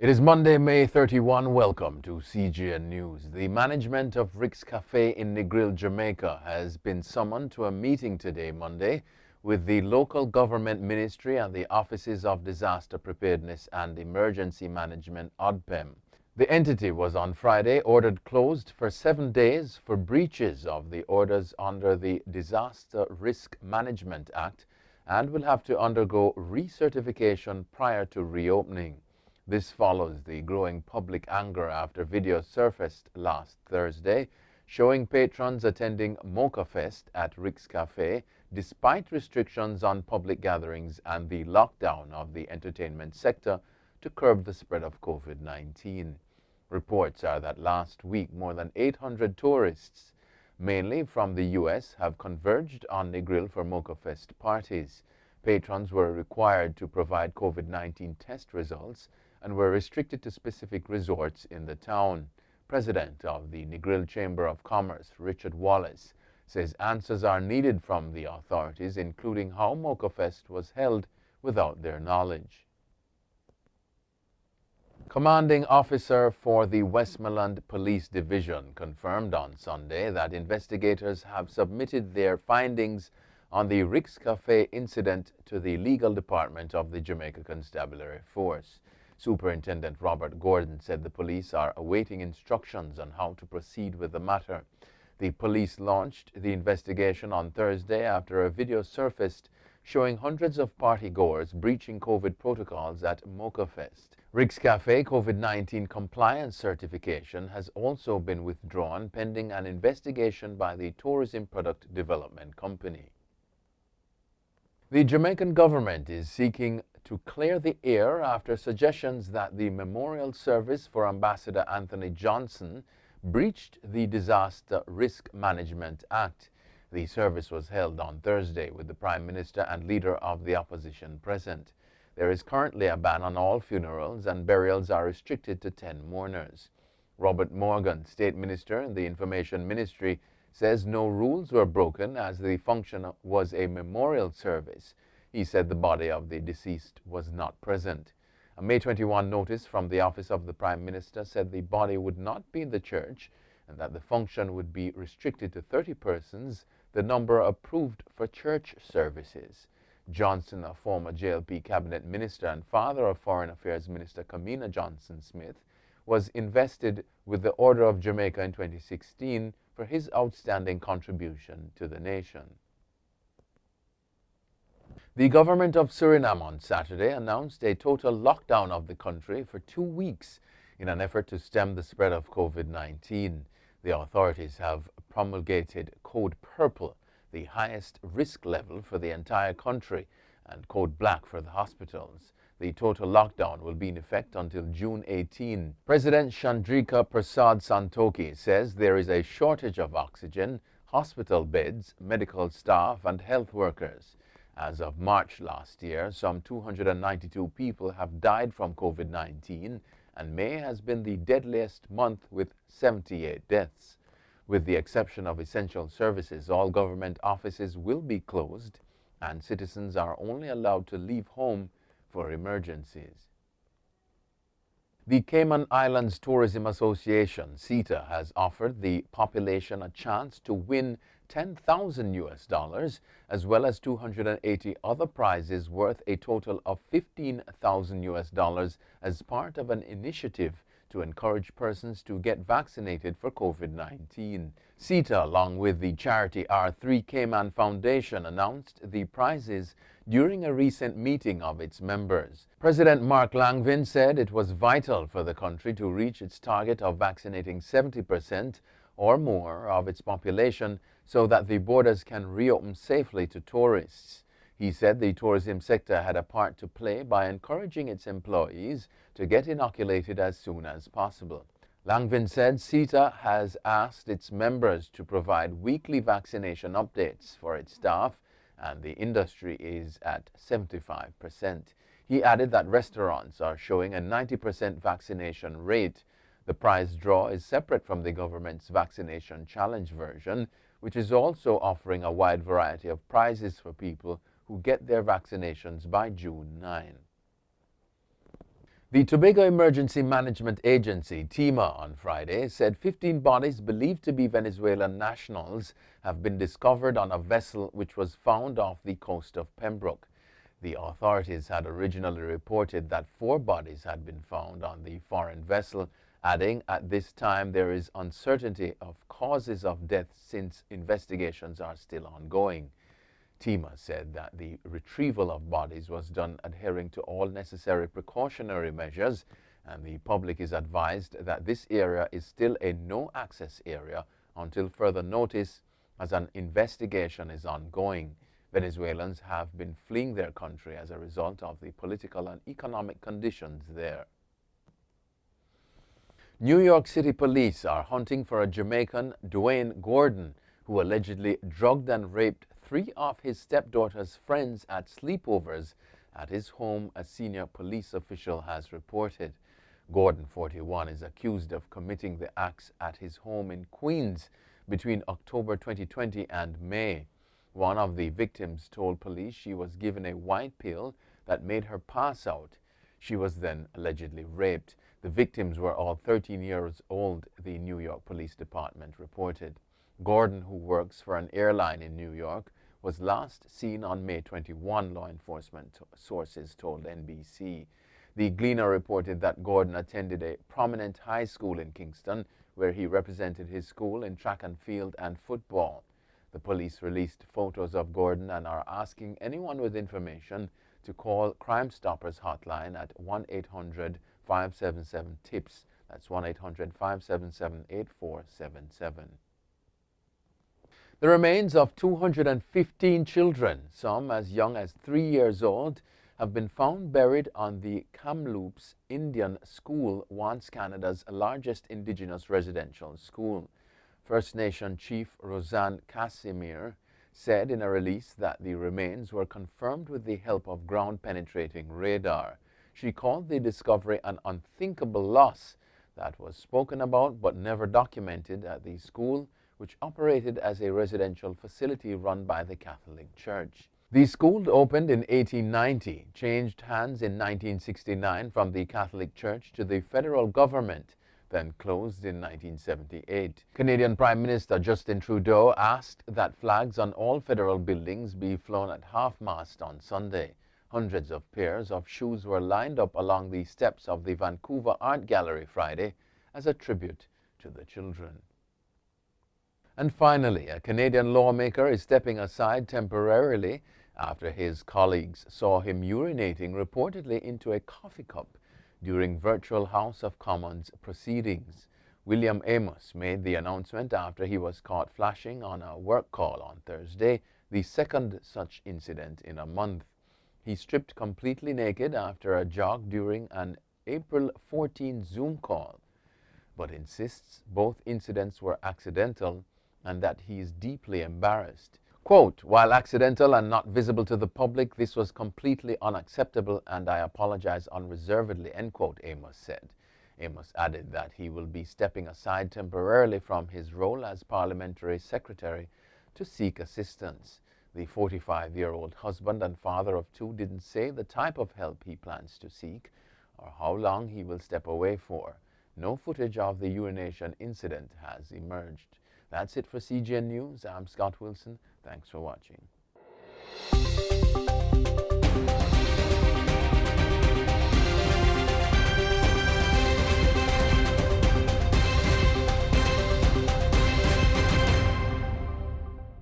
It is Monday, May 31. Welcome to CGN News. The management of Rick's Café in Negril, Jamaica has been summoned to a meeting today, Monday, with the local government ministry and the Offices of Disaster Preparedness and Emergency Management (ODPEM). The entity was on Friday ordered closed for 7 days for breaches of the orders under the Disaster Risk Management Act and will have to undergo recertification prior to reopening. This follows the growing public anger after videos surfaced last Thursday showing patrons attending Mocha Fest at Rick's Café despite restrictions on public gatherings and the lockdown of the entertainment sector to curb the spread of COVID-19. Reports are that last week more than 800 tourists, mainly from the U.S., have converged on Negril for Mocha Fest parties. Patrons were required to provide COVID-19 test results and were restricted to specific resorts in the town. President of the Negril Chamber of Commerce, Richard Wallace, says answers are needed from the authorities, including how Mocha Fest was held without their knowledge. Commanding officer for the Westmoreland Police Division confirmed on Sunday that investigators have submitted their findings on the Rick's Café incident to the legal department of the Jamaica Constabulary Force. Superintendent Robert Gordon said the police are awaiting instructions on how to proceed with the matter. The police launched the investigation on Thursday after a video surfaced showing hundreds of partygoers breaching COVID protocols at Mocha Fest. Rick's Café COVID-19 compliance certification has also been withdrawn pending an investigation by the Tourism Product Development Company. The Jamaican government is seeking to clear the air after suggestions that the memorial service for Ambassador Anthony Johnson breached the Disaster Risk Management Act. The service was held on Thursday with the Prime Minister and leader of the opposition present. There is currently a ban on all funerals and burials are restricted to 10 mourners. Robert Morgan, State Minister in the Information Ministry, says no rules were broken as the function was a memorial service. He said the body of the deceased was not present. A May 21 notice from the Office of the Prime Minister said the body would not be in the church and that the function would be restricted to 30 persons, the number approved for church services. Johnson, a former JLP cabinet minister and father of Foreign Affairs Minister Kamina Johnson-Smith, was invested with the Order of Jamaica in 2016 for his outstanding contribution to the nation. The government of Suriname on Saturday announced a total lockdown of the country for 2 weeks in an effort to stem the spread of COVID-19. The authorities have promulgated Code Purple, the highest risk level for the entire country, and Code Black for the hospitals. The total lockdown will be in effect until June 18. President Chandrika Prasad Santokhi says there is a shortage of oxygen, hospital beds, medical staff, and health workers. As of March last year, some 292 people have died from COVID-19, and May has been the deadliest month with 78 deaths. With the exception of essential services, all government offices will be closed, and citizens are only allowed to leave home for emergencies. The Cayman Islands Tourism Association, CETA, has offered the population a chance to win $10,000 as well as 280 other prizes worth a total of $15,000 as part of an initiative to encourage persons to get vaccinated for COVID-19. CETA, along with the charity R3 Cayman Foundation, announced the prizes during a recent meeting of its members. President Mark Langvin said it was vital for the country to reach its target of vaccinating 70% or more of its population so that the borders can reopen safely to tourists. He said the tourism sector had a part to play by encouraging its employees to get inoculated as soon as possible. Langvin said CETA has asked its members to provide weekly vaccination updates for its staff, and the industry is at 75%. He added that restaurants are showing a 90% vaccination rate. The prize draw is separate from the government's vaccination challenge version, which is also offering a wide variety of prizes for people who get their vaccinations by June 9. The Tobago Emergency Management Agency, TEMA, on Friday said 15 bodies believed to be Venezuelan nationals have been discovered on a vessel which was found off the coast of Pembroke. The authorities had originally reported that 4 bodies had been found on the foreign vessel, adding, at this time there is uncertainty of causes of death since investigations are still ongoing. TEMA said that the retrieval of bodies was done adhering to all necessary precautionary measures, and the public is advised that this area is still a no-access area until further notice, as an investigation is ongoing. Venezuelans have been fleeing their country as a result of the political and economic conditions there. New York City police are hunting for a Jamaican, Dwayne Gordon, who allegedly drugged and raped 3 of his stepdaughter's friends at sleepovers at his home, a senior police official has reported. Gordon, 41, is accused of committing the acts at his home in Queens between October 2020 and May. One of the victims told police she was given a white pill that made her pass out. She was then allegedly raped. The victims were all 13 years old, the New York Police Department reported. Gordon, who works for an airline in New York, was last seen on May 21, law enforcement sources told NBC. The Gleaner reported that Gordon attended a prominent high school in Kingston, where he represented his school in track and field and football. The police released photos of Gordon and are asking anyone with information to call Crime Stoppers hotline at 1-800-577-TIPS. That's 1-800-577-8477. The remains of 215 children, some as young as 3 years old, have been found buried on the Kamloops Indian School, once Canada's largest Indigenous residential school. First Nation Chief Roseanne Casimir said in a release that the remains were confirmed with the help of ground-penetrating radar. She called the discovery an unthinkable loss that was spoken about but never documented at the school, which operated as a residential facility run by the Catholic Church. The school opened in 1890, changed hands in 1969 from the Catholic Church to the federal government, then closed in 1978. Canadian Prime Minister Justin Trudeau asked that flags on all federal buildings be flown at half-mast on Sunday. Hundreds of pairs of shoes were lined up along the steps of the Vancouver Art Gallery Friday as a tribute to the children. And finally, a Canadian lawmaker is stepping aside temporarily after his colleagues saw him urinating reportedly into a coffee cup during virtual House of Commons proceedings. William Amos made the announcement after he was caught flashing on a work call on Thursday, the second such incident in a month. He stripped completely naked after a jog during an April 14 Zoom call, but insists both incidents were accidental and that he is deeply embarrassed. Quote, "While accidental and not visible to the public, this was completely unacceptable and I apologize unreservedly," end quote, Amos said. Amos added that he will be stepping aside temporarily from his role as parliamentary secretary to seek assistance. The 45-year-old husband and father of 2 didn't say the type of help he plans to seek or how long he will step away for. No footage of the urination incident has emerged. That's it for CGN News. I'm Scott Wilson. Thanks for watching.